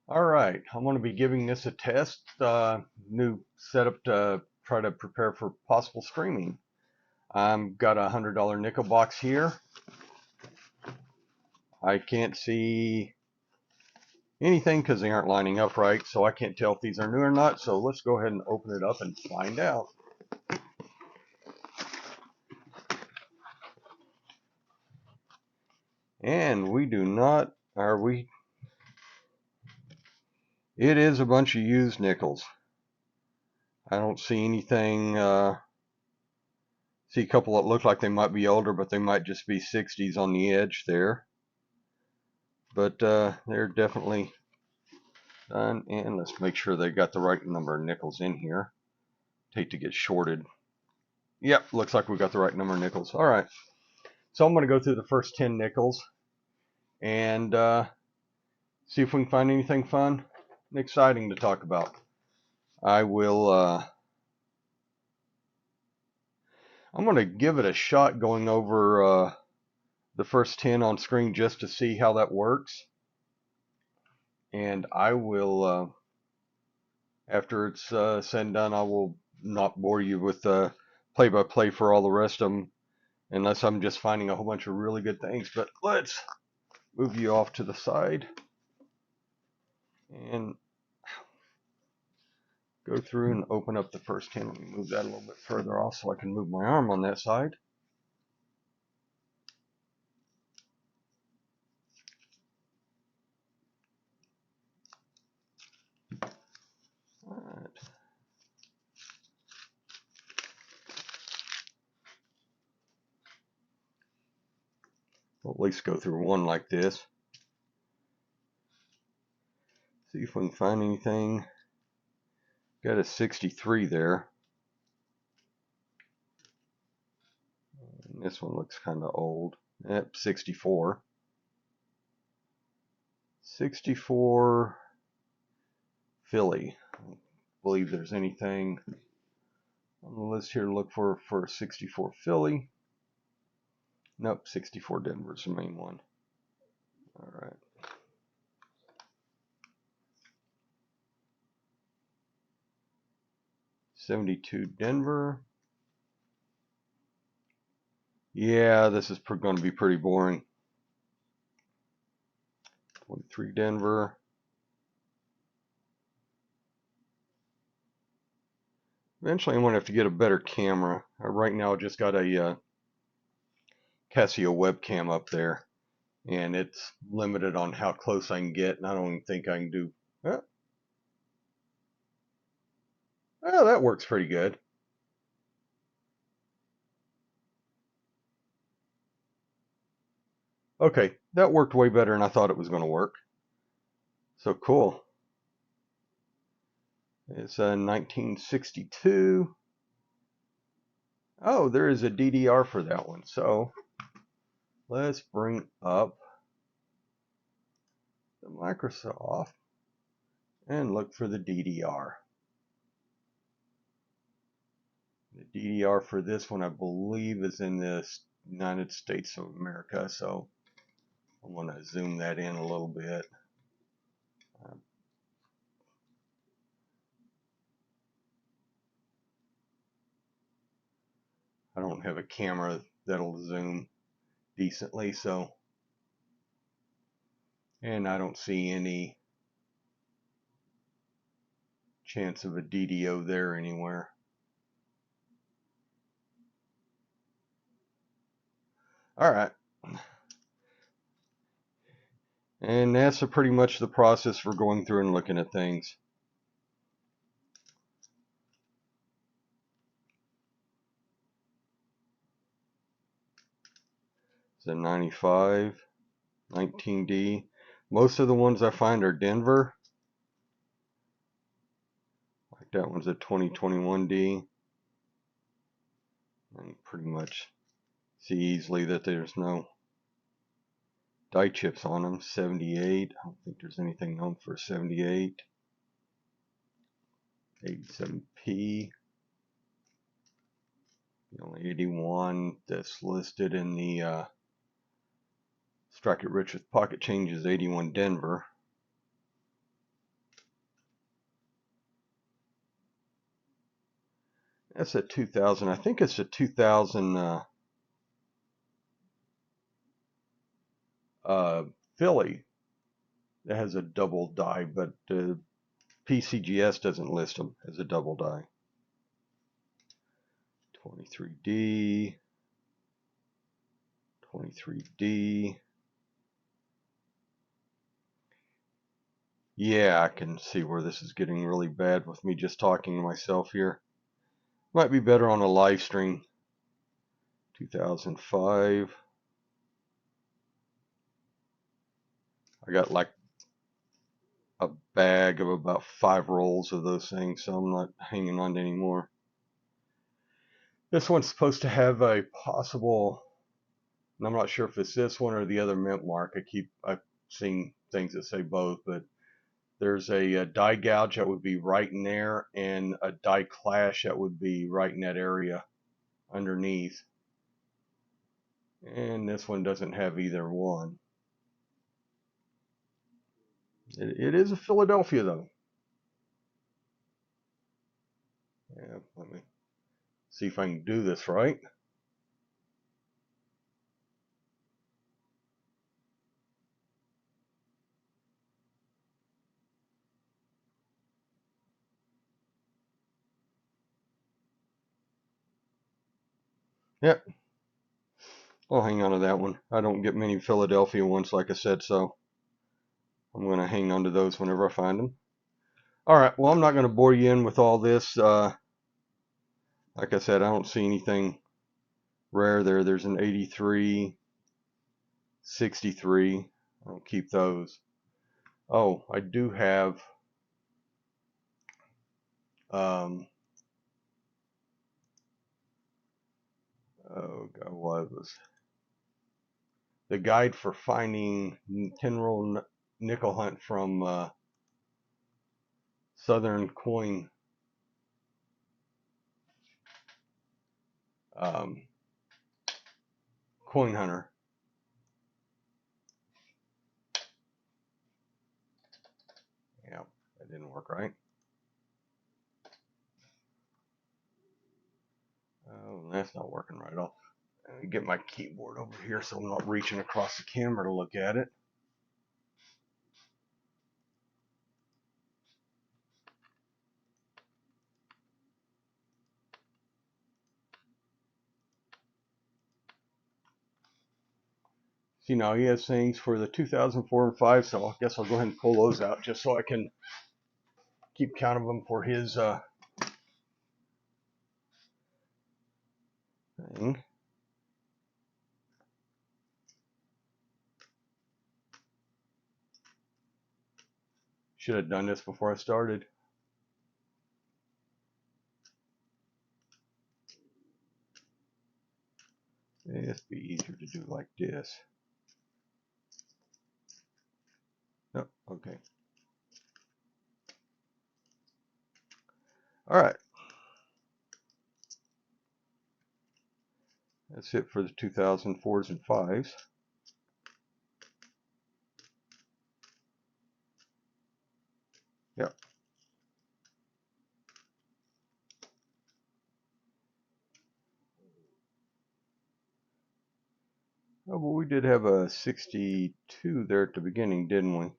Alright, I'm going to be giving this a test, new setup to try to prepare for possible streaming. I've got a $100 nickel box here. I can't see anything because they aren't lining up right, so I can't tell if these are new or not, so let's go ahead and open it up and find out. And we do not, it is a bunch of used nickels. I don't see anything, see a couple that look like they might be older, but they might just be 60s on the edge there. But they're definitely done, and let's make sure they got the right number of nickels in here. Hate to get shorted. Yep, looks like we got the right number of nickels. All right, so I'm going to go through the first 10 nickels and see if we can find anything fun and exciting to talk about. I will. I'm going to give it a shot going over the first 10 on screen just to see how that works, and I will. After it's said and done, I will not bore you with play-by-play for all the rest of them, unless I'm just finding a whole bunch of really good things. But let's move you off to the side and go through and open up the first 10. Let me move that a little bit further off so I can move my arm on that side. All right. We'll at least go through one like this. See if we can find anything. Got a 63 there. And this one looks kind of old. Yep, 64. 64 Philly. I don't believe there's anything on the list here to look for 64 Philly. Nope, 64 Denver's the main one. All right. '72 Denver. Yeah, this is going to be pretty boring. 23 Denver. Eventually I'm going to have to get a better camera. Right now I just got a Casio webcam up there, and it's limited on how close I can get, and I don't even think I can do... Oh, that works pretty good. Okay, that worked way better than I thought it was going to work. So cool. It's a 1962. Oh, there is a DDR for that one. So let's bring up the Microsoft and look for the DDR. The DDR for this one, I believe, is in the United States of America. So I want to zoom that in a little bit. I don't have a camera that'll zoom decently, so, and I don't see any chance of a DDO there anywhere. All right. And that's pretty much the process for going through and looking at things. It's a 95, 19D. Most of the ones I find are Denver. Like that one's a 2021D. And pretty much see easily that there's no die chips on them. 78. I don't think there's anything known for 78. 87P. The only 81 that's listed in the Strike It Rich with Pocket Change is 81 Denver. That's a 2000. I think it's a 2000 Philly that has a double die, but PCGS doesn't list them as a double die. 23D, 23D. Yeah, I can see where this is getting really bad with me just talking to myself here. Might be better on a live stream. 2005. I got like a bag of about 5 rolls of those things, so I'm not hanging on to any more. This one's supposed to have a possible, and I'm not sure if it's this one or the other mint mark. I've seen things that say both, but there's a die gouge that would be right in there and a die clash that would be right in that area underneath. And this one doesn't have either one. It is a Philadelphia though. Yeah, let me see if I can do this right. Yep, I'll hang on to that one. I don't get many Philadelphia ones, like I said, so I'm going to hang on to those whenever I find them. All right, well, I'm not going to bore you in with all this. Like I said, I don't see anything rare there. There's an 83, 63. I'll keep those. Oh, I do have oh God, what was the guide for finding 10-roll nickel hunt from Southern Coin Coin Hunter. Yeah, that didn't work right. Oh, that's not working right. I'll get my keyboard over here so I'm not reaching across the camera to look at it. See, now he has things for the 2004 and 5, so I guess I'll go ahead and pull those out just so I can keep count of them for his thing. Should have done this before I started. It'd be easier to do like this. Oh, okay. All right. That's it for the 2004s and 5s. Yep. Oh, but we did have a 62 there at the beginning, didn't we?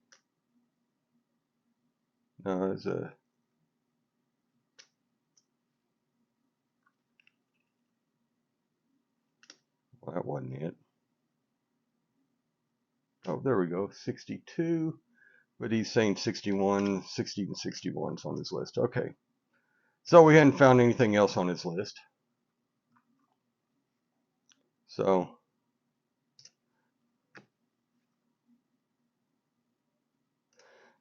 No, it was a... Well, that wasn't it. Oh, there we go. 62. But he's saying 61, 60 and 61's on his list. Okay. So we hadn't found anything else on his list. So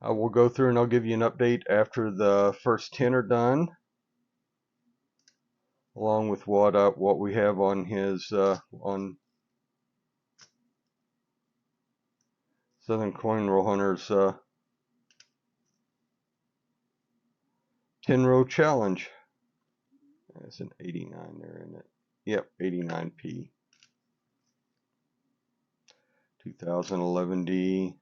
I will go through and I'll give you an update after the first 10 are done, along with what we have on his on Southern Coin Roll Hunters 10-row challenge. That's an 89 there, isn't it? Yep, 89p. 2011D,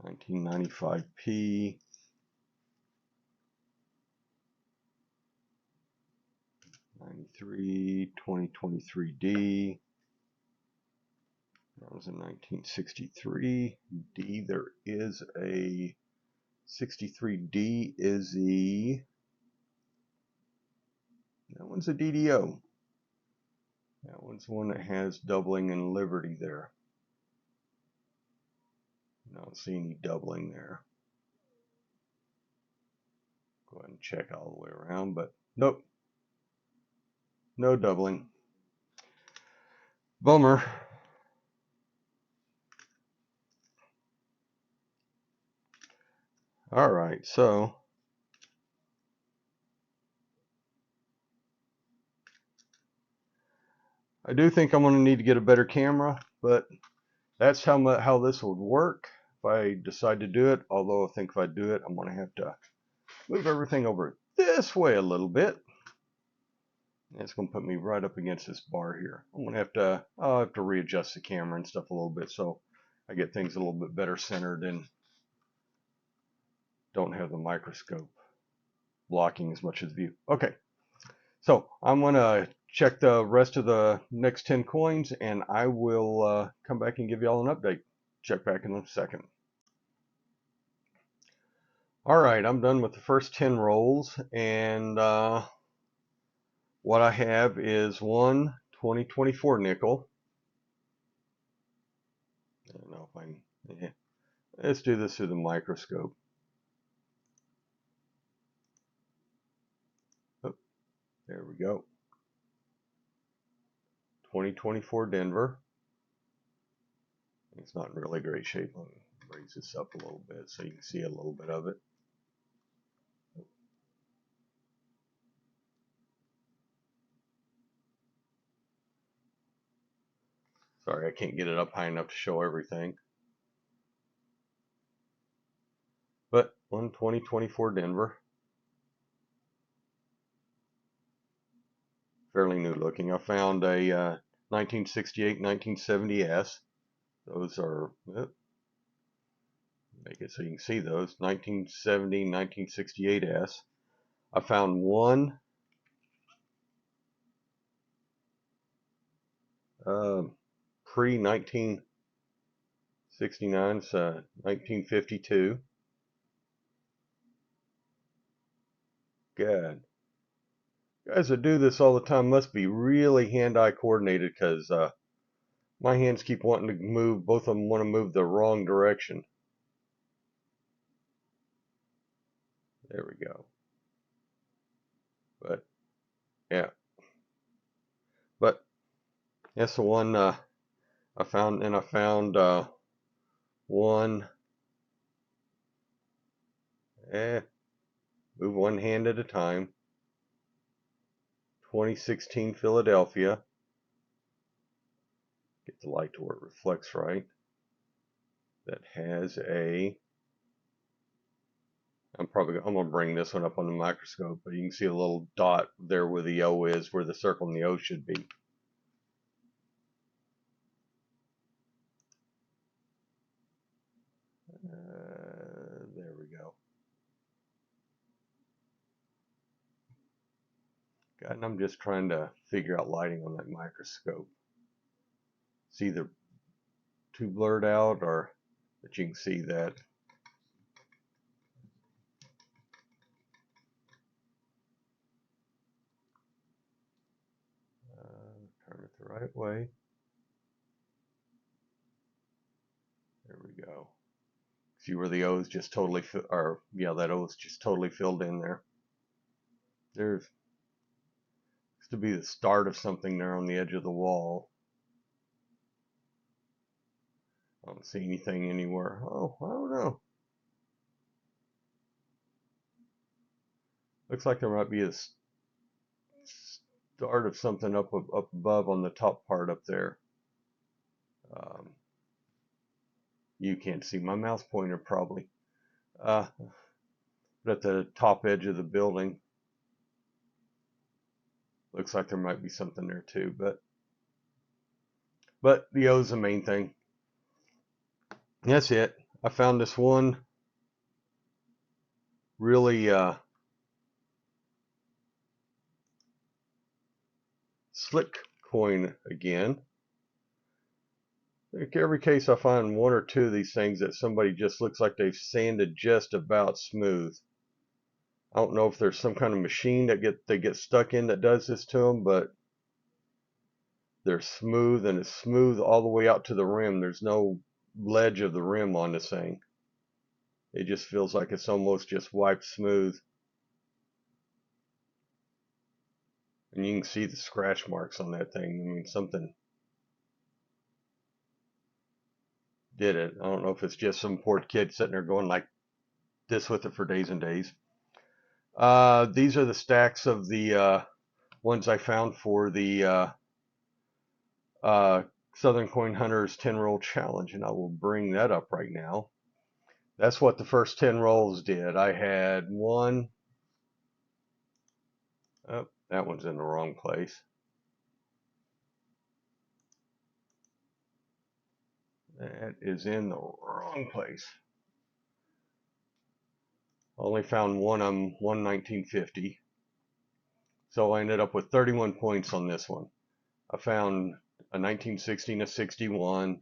1995p. 93, 2023D. That was in 1963. D, there is a 63D is the, that one's a DDO. That one's the one that has doubling and Liberty there. I don't see any doubling there. Go ahead and check all the way around, but nope. No doubling. Bummer. All right, so I do think I'm going to need to get a better camera, but that's how this would work if I decide to do it. Although I think if I do it, I'm going to have to move everything over this way a little bit. It's going to put me right up against this bar here. I'll have to readjust the camera and stuff a little bit so I get things a little bit better centered and don't have the microscope blocking as much of the view. Okay, so I'm going to check the rest of the next 10 coins and I will come back and give you all an update. Check back in a second. Alright, I'm done with the first 10 rolls, and what I have is one 2024 nickel. I don't know if I can, yeah. Let's do this through the microscope. Oh, there we go. 2024 Denver. It's not in really great shape. Let me raise this up a little bit so you can see a little bit of it. Sorry, I can't get it up high enough to show everything. But one 2024 Denver. Fairly new looking. I found a 1968, 1970S. Those are, make it so you can see those, 1970, 1968S. I found one pre-1969, so 1952. God. Guys that do this all the time must be really hand-eye coordinated, because my hands keep wanting to move, both of them want to move the wrong direction. There we go. But, yeah. But, that's the one I found, and I found one, move one hand at a time, 2016 Philadelphia. Get the light to where it reflects right. That has a, I'm gonna bring this one up on the microscope, but you can see a little dot there where the O is, where the circle and the O should be. There we go. God, and I'm just trying to figure out lighting on that microscope. It's either too blurred out, or but you can see that. Turn it the right way. There we go. See where the O is just totally, that O is just totally filled in there. There's to be the start of something there on the edge of the wall. I don't see anything anywhere. Oh, I don't know. Looks like there might be a start of something up above on the top part up there. You can't see my mouse pointer probably. But at the top edge of the building, looks like there might be something there too. But the O is the main thing. That's it. I found this one really slick coin again. Like every case I find one or two of these things that somebody just looks like they've sanded just about smooth. I don't know if there's some kind of machine that they get stuck in that does this to them, but they're smooth, and it's smooth all the way out to the rim. There's no ledge of the rim on this thing. It just feels like it's almost just wiped smooth. And you can see the scratch marks on that thing. I mean, something did it. I don't know if it's just some poor kid sitting there going like this with it for days and days. These are the stacks of the ones I found for the Southern Coin Hunters 10 roll challenge, and I will bring that up right now. That's what the first 10 rolls did. I had one. Oh, that one's in the wrong place. That is in the wrong place. I only found one on 1950. So I ended up with 31 points on this one. I found a 1960 and a 61.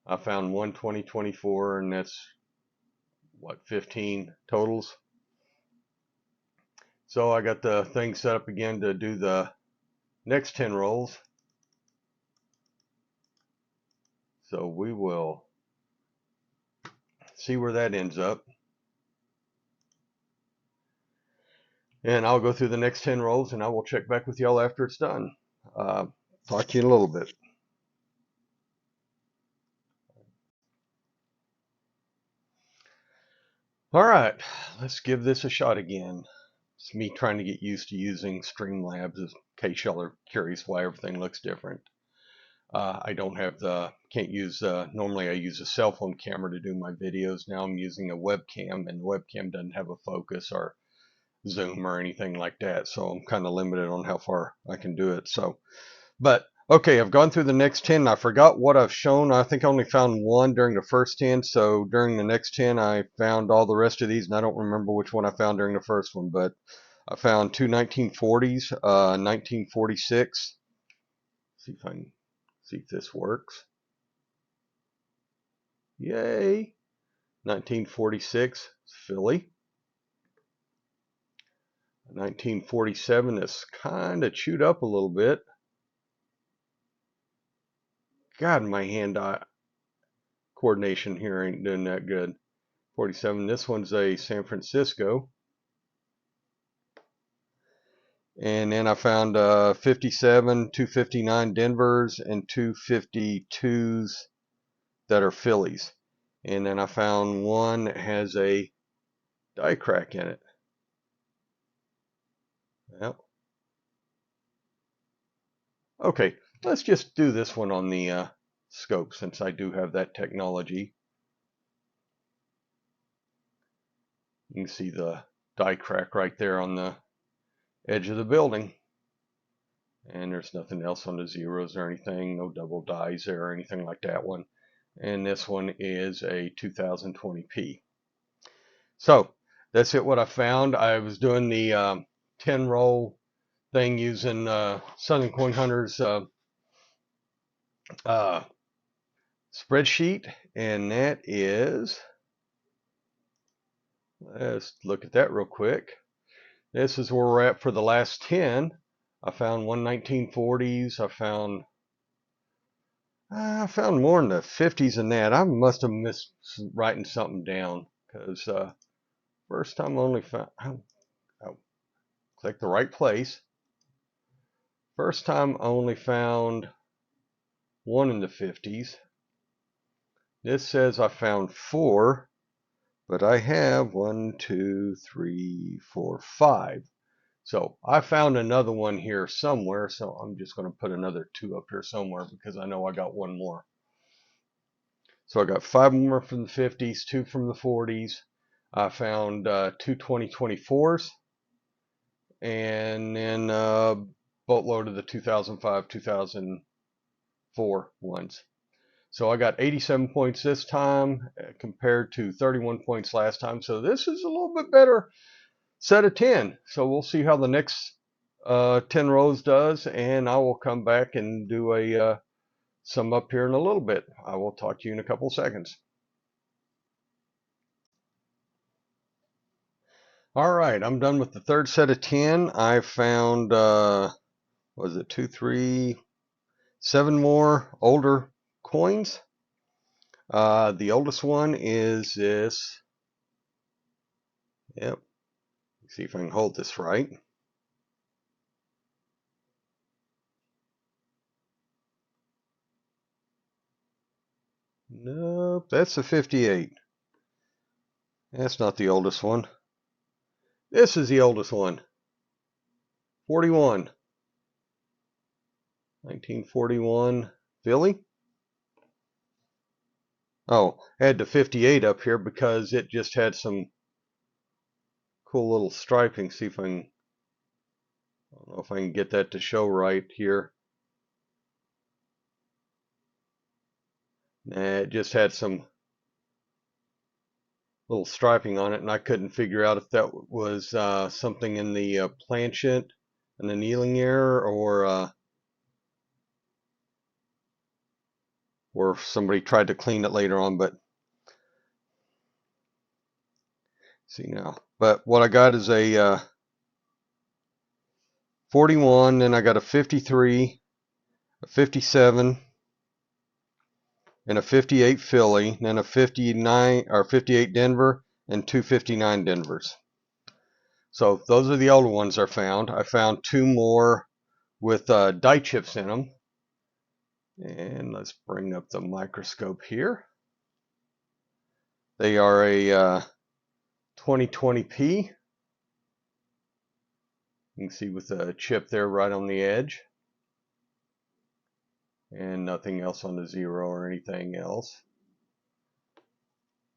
I found one 2024, and that's what, 15 totals. So I got the thing set up again to do the next 10 rolls. So we will see where that ends up. And I'll go through the next 10 rolls, and I will check back with y'all after it's done. Talk to you in a little bit. All right, let's give this a shot again. It's me trying to get used to using Streamlabs, in case y'all are curious why everything looks different. I don't have can't use, normally I use a cell phone camera to do my videos. Now I'm using a webcam, and the webcam doesn't have a focus or zoom or anything like that, so I'm kind of limited on how far I can do it. So, but okay, I've gone through the next 10. I forgot what I've shown. I think I only found one during the first 10, so during the next 10 I found all the rest of these, and I don't remember which one I found during the first one, but I found two 1940s, 1946. See if I can see if this works. Yay! 1946 Philly. 1947 is kind of chewed up a little bit. God, my hand-eye coordination here ain't doing that good. 47. This one's a San Francisco. And then I found 57, 259 Denvers, and 252s that are Phillies. And then I found one that has a die crack in it. Well, okay, let's just do this one on the scope, since I do have that technology. You can see the die crack right there on the edge of the building. And there's nothing else on the zeros or anything, no double dies there or anything like that one. And this one is a 2020p. So that's it, what I found. I was doing the 10 roll thing using Southern Coin Hunters spreadsheet, and that is, let's look at that real quick. This is where we're at for the last 10. I found one 1940s. I found more in the 50s than that. I must have missed writing something down, because first time I only found, click the right place. First time I only found one in the 50s. This says I found 4, but I have 1, 2, 3, 4, 5. So I found another one here somewhere, so I'm just going to put another 2 up here somewhere, because I know I got one more. So I got 5 more from the 50s, 2 from the 40s. I found 2 2024s, and then a boatload of the 2005, 2004 ones. So I got 87 points this time compared to 31 points last time. So this is a little bit better set of 10. So we'll see how the next 10 rows does, and I will come back and do a sum up here in a little bit. I will talk to you in a couple seconds. All right, I'm done with the third set of 10. I found, was it 2, 3, 7 more older coins. The oldest one is this. Yep. See if I can hold this right. Nope, that's a 58. That's not the oldest one. This is the oldest one. 41. 1941 Philly. Oh, I had the 58 up here because it just had some cool little striping. See if I can, I don't know if I can get that to show right here. Nah, it just had some little striping on it, and I couldn't figure out if that was something in the planchet and the annealing error, or if somebody tried to clean it later on. But see now. But what I got is a 41, then I got a 53, a 57, and a 58 Philly, then a 59 or 58 Denver, and two 59 Denvers. So those are the older ones I found. I found 2 more with die chips in them. And let's bring up the microscope here. They are a 2020p. You can see with a chip there right on the edge. And nothing else on the 0 or anything else.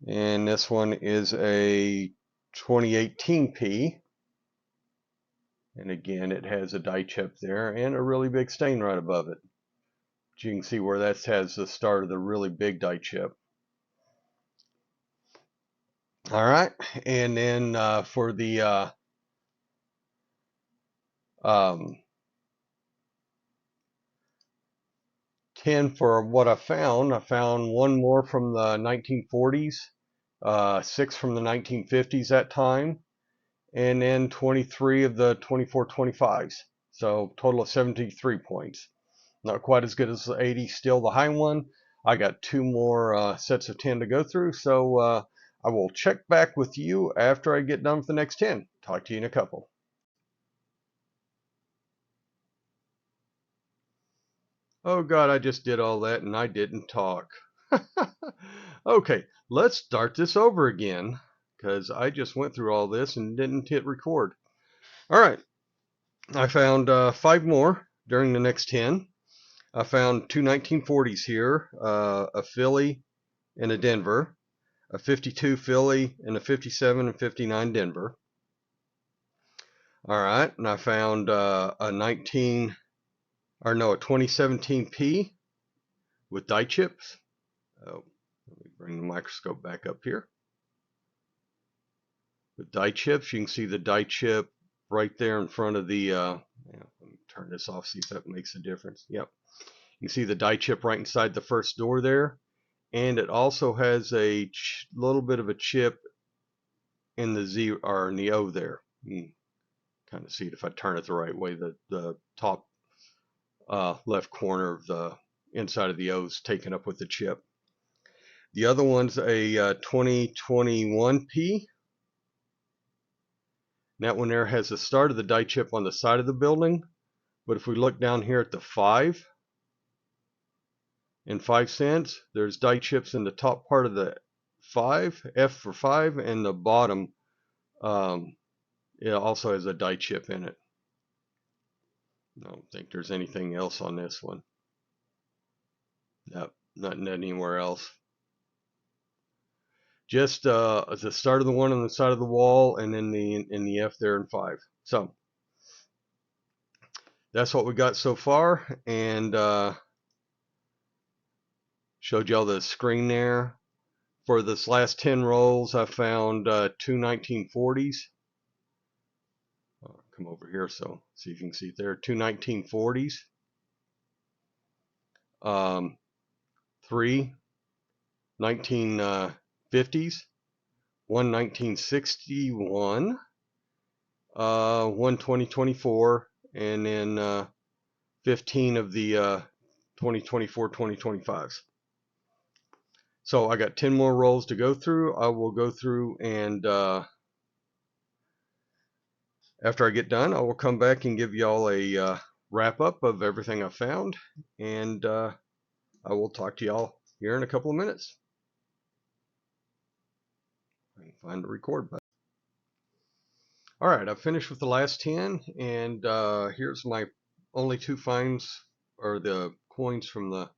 And this one is a 2018p. And again, it has a die chip there and a really big stain right above it. But you can see where that has the start of the really big die chip. All right, and then for the 10 for what I found 1 more from the 1940s, 6 from the 1950s that time, and then 23 of the 24-25s. So total of 73 points. Not quite as good as the 80, still the high one. I got 2 more sets of 10 to go through, so I will check back with you after I get done with the next 10. Talk to you in a couple. Oh God, I just did all that and I didn't talk. Okay, let's start this over again because I just went through all this and didn't hit record. All right, I found 5 more during the next 10. I found 2 1940s here, a Philly and a Denver, a 52 Philly and a 57 and 59 Denver. All right, and I found a 2017P with die chips. Oh, let me bring the microscope back up here. With die chips, you can see the die chip right there in front of the, let me turn this off, see if that makes a difference. Yep. You can see the die chip right inside the first door there. And it also has a little bit of a chip in the Z or in the O there. You can kind of see it if I turn it the right way. The top left corner of the inside of the O is taken up with the chip. The other one's a 2021P. That one there has the start of the die chip on the side of the building. But if we look down here at the 5 and 5 cents, there's die chips in the top part of the 5, F for 5, and the bottom it also has a die chip in it. I don't think there's anything else on this one. Nope, nothing anywhere else. Just the start of the one on the side of the wall, and then in the F there in 5. So that's what we got so far, and showed y'all the screen there. For this last 10 rolls, I found 2 1940s. come over here so see if you can see it there. 2 1940s, 3 1950s, 1 1961, 1 2024, and then 15 of the 2024 2025s. So I got 10 more rolls to go through. I will go through and after I get done, I will come back and give y'all a wrap up of everything I found, and I will talk to y'all here in a couple of minutes. I can find the record button. All right, I've finished with the last 10, and here's my only 2 finds, or the coins from the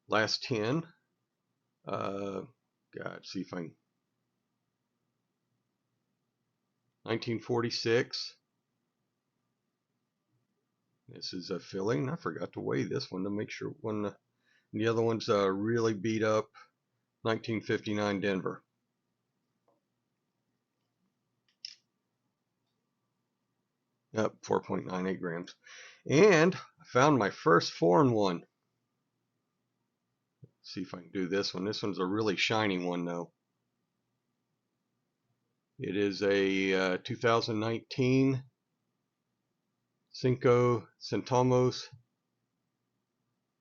last 10. God, see if I can. 1946. This is a filling. I forgot to weigh this one to make sure when the other one's really beat up. 1959 Denver. Yep, 4.98 grams. And I found my first foreign one. Let's see if I can do this one. This one's a really shiny one though. It is a 2019 Cinco Centavos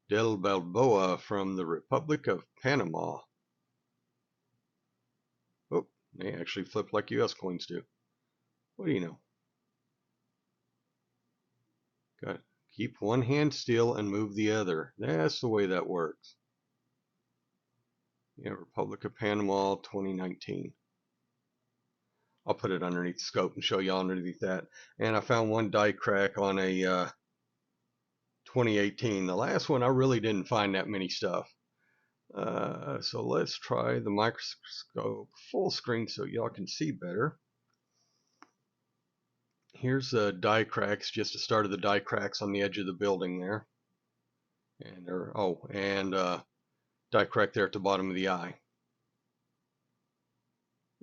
del Balboa from the Republic of Panama. Oh, they actually flip like US coins do. What do you know? Got to keep one hand still and move the other. That's the way that works. Yeah, Republic of Panama 2019. I'll put it underneath the scope and show you underneath that. And I found one die crack on a 2018. The last one I really didn't find that many stuff. So let's try the microscope full screen so y'all can see better. Here's the die cracks, just the start of the die cracks on the edge of the building there. And die crack there at the bottom of the eye.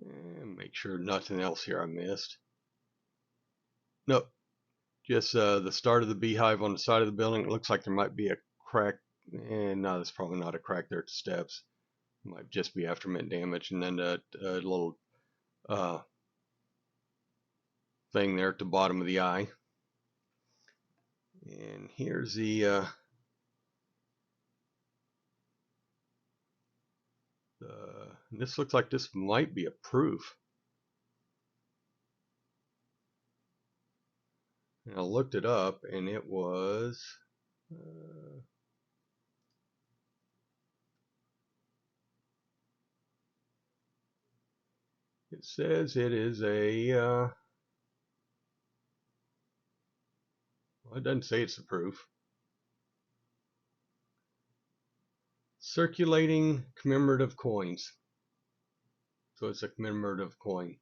And make sure nothing else here I missed. Nope. Just the start of the beehive on the side of the building. It looks like there might be a crack. And no, that's probably not a crack there at the steps. It might just be aftermath damage. And then that little thing there at the bottom of the eye. And here's the this looks like this might be a proof. And I looked it up, and it was it says it is a well, it doesn't say it's a proof. Circulating commemorative coins. So it's a commemorative coin.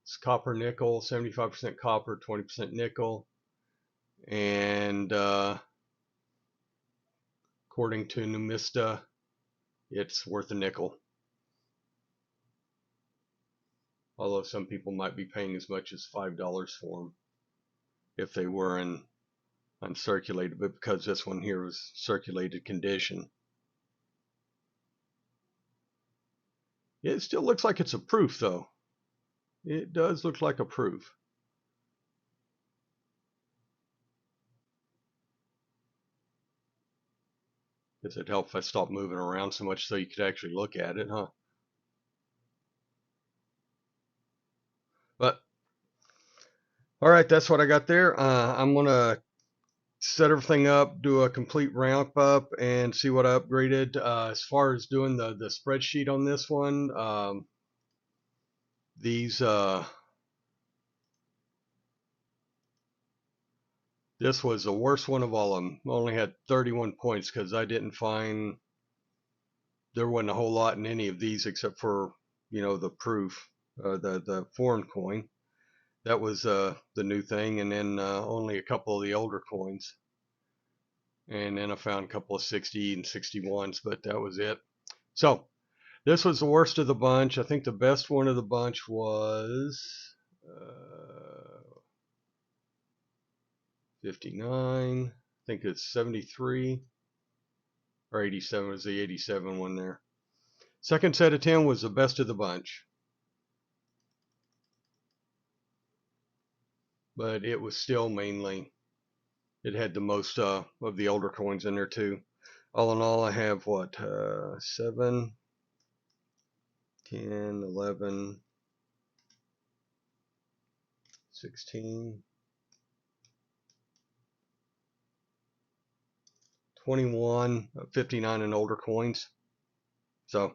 It's copper nickel, 75% copper, 20% nickel, and according to Numista, it's worth a nickel. Although some people might be paying as much as $5 for them if they were in uncirculated, but because this one here was circulated condition, it still looks like it's a proof though. It does look like a proof. Guess it'd help if I stopped moving around so much so you could actually look at it, huh? But all right, that's what I got there. I'm gonna set everything up, do a complete ramp up, and see what I upgraded. As far as doing the spreadsheet on this one, this was the worst one of all of them. I only had 31 points because I didn't find there wasn't a whole lot in any of these except for, you know, the proof, the foreign coin. That was the new thing, and then only a couple of the older coins. And then I found a couple of 60 and 61s, but that was it. So this was the worst of the bunch. I think the best one of the bunch was 59. I think it's 73 or 87. It was the 87 one there. Second set of 10 was the best of the bunch. But it was still mainly, it had the most of the older coins in there too. All in all, I have what, 7, 10, 11, 16, 21, 59 and older coins. So,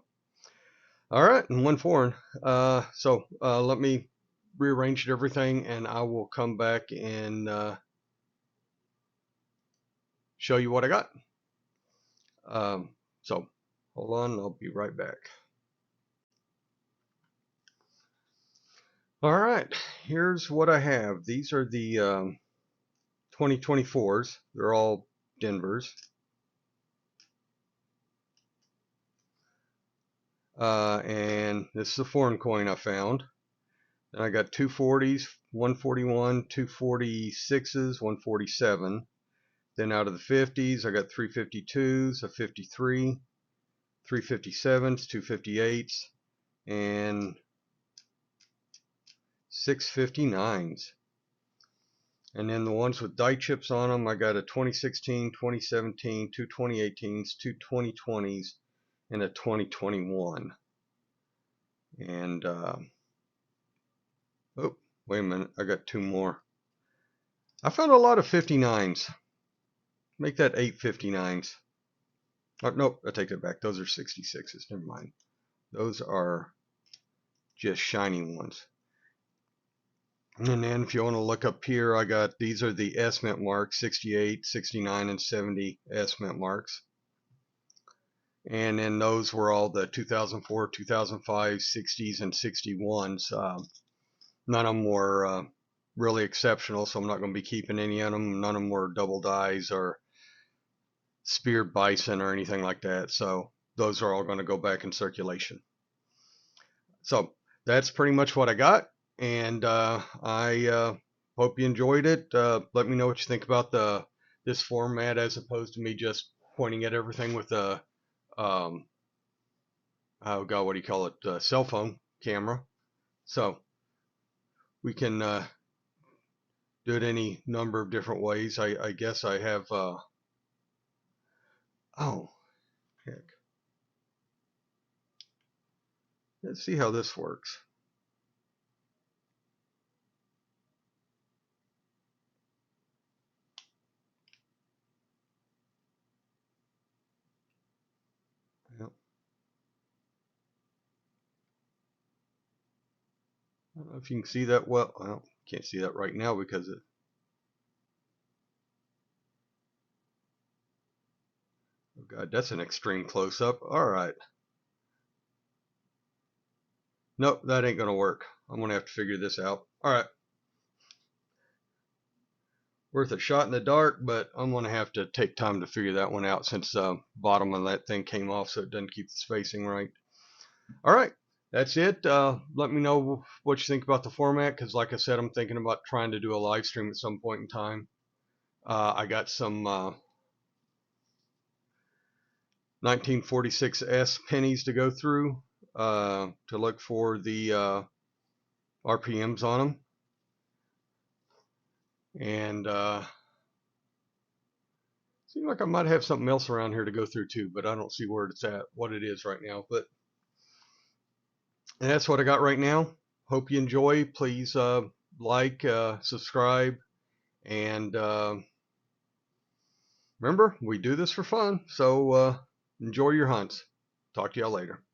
all right, and one foreign. Let me rearrange everything, and I will come back and show you what I got. So, hold on, I'll be right back. All right, here's what I have. These are the 2024s. They're all Denvers. And this is a foreign coin I found. And I got 240s, 141, 246s, 147. Then out of the 50s, I got 352s, a 53, 357s, 258s, and 659s. And then the ones with die chips on them, I got a 2016, 2017, two 2018s, two 2020s, and a 2021. And, oh, wait a minute, I got two more. I found a lot of 59s. Make that 8 59s. Oh, nope, I take it back. Those are 66s. Never mind. Those are just shiny ones. And then if you want to look up here, I got, these are the S Mint marks, 68, 69, and 70 S Mint marks. And then those were all the 2004, 2005, 60s, and 61s. None of them were really exceptional, so I'm not going to be keeping any of them. None of them were double dies or speared bison or anything like that. So those are all going to go back in circulation. So that's pretty much what I got. And I hope you enjoyed it. Let me know what you think about this format as opposed to me just pointing at everything with a oh god, what do you call it? Cell phone camera. So we can do it any number of different ways. I guess I have. Oh, heck. Let's see how this works. Yep. I don't know if you can see that well. I can't see that right now because it. Oh god, that's an extreme close-up. All right. Nope, that ain't gonna work. I'm gonna have to figure this out. All right. Worth a shot in the dark, but I'm gonna have to take time to figure that one out since the bottom of that thing came off, so it doesn't keep the spacing right. All right, that's it. Let me know what you think about the format, because like I said, I'm thinking about trying to do a live stream at some point in time. I got some 1946S pennies to go through to look for the RPMs on them. And seems like I might have something else around here to go through too, but I don't see where it's at, what it is right now. But and that's what I got right now. Hope you enjoy. Please like, subscribe, and remember, we do this for fun. So enjoy your hunts. Talk to y'all later.